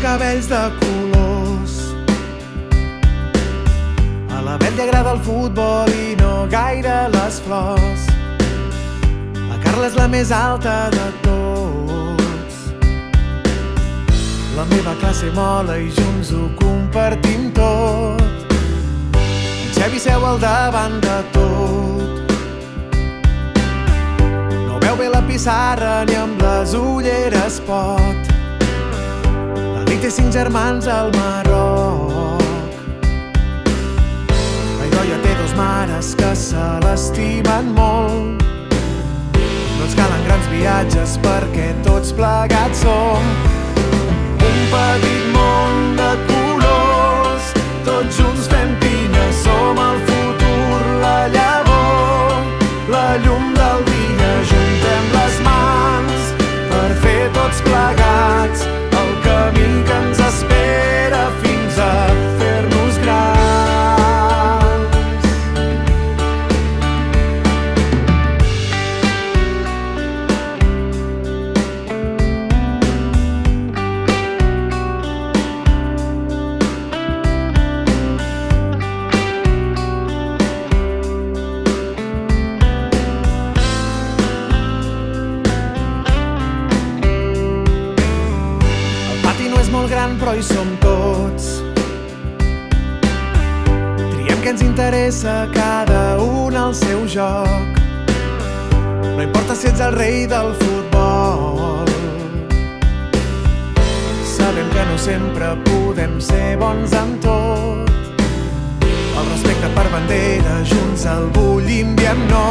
cabells de colors. A la Bet li agrada el futbol i no gaire les flors. La Carla és la més alta de tots. La meva classe mola i junts ho compartim tot. En Xavi seu al davant de tot. No veu bé la pissarra ni amb les ulleres pot. L'Ali té 5 germans al Marroc. La Idoia té 2 mares que se l'estimen molt. No ens calen grans viatges perquè tots plegats som un petit món de colors. Tots junts fem pinya, som el futur, la llavor, la llum del dia. Juntem les mans per fer tots plegats el camí que ens espera fins a fer-nos grans. Molt gran però hi som tots. Triem què ens interessa, cada un al seu joc. No importa si ets el rei del futbol. Sabem que no sempre podem ser bons en tot. El respecte per bandera, junts el bullim, diem no.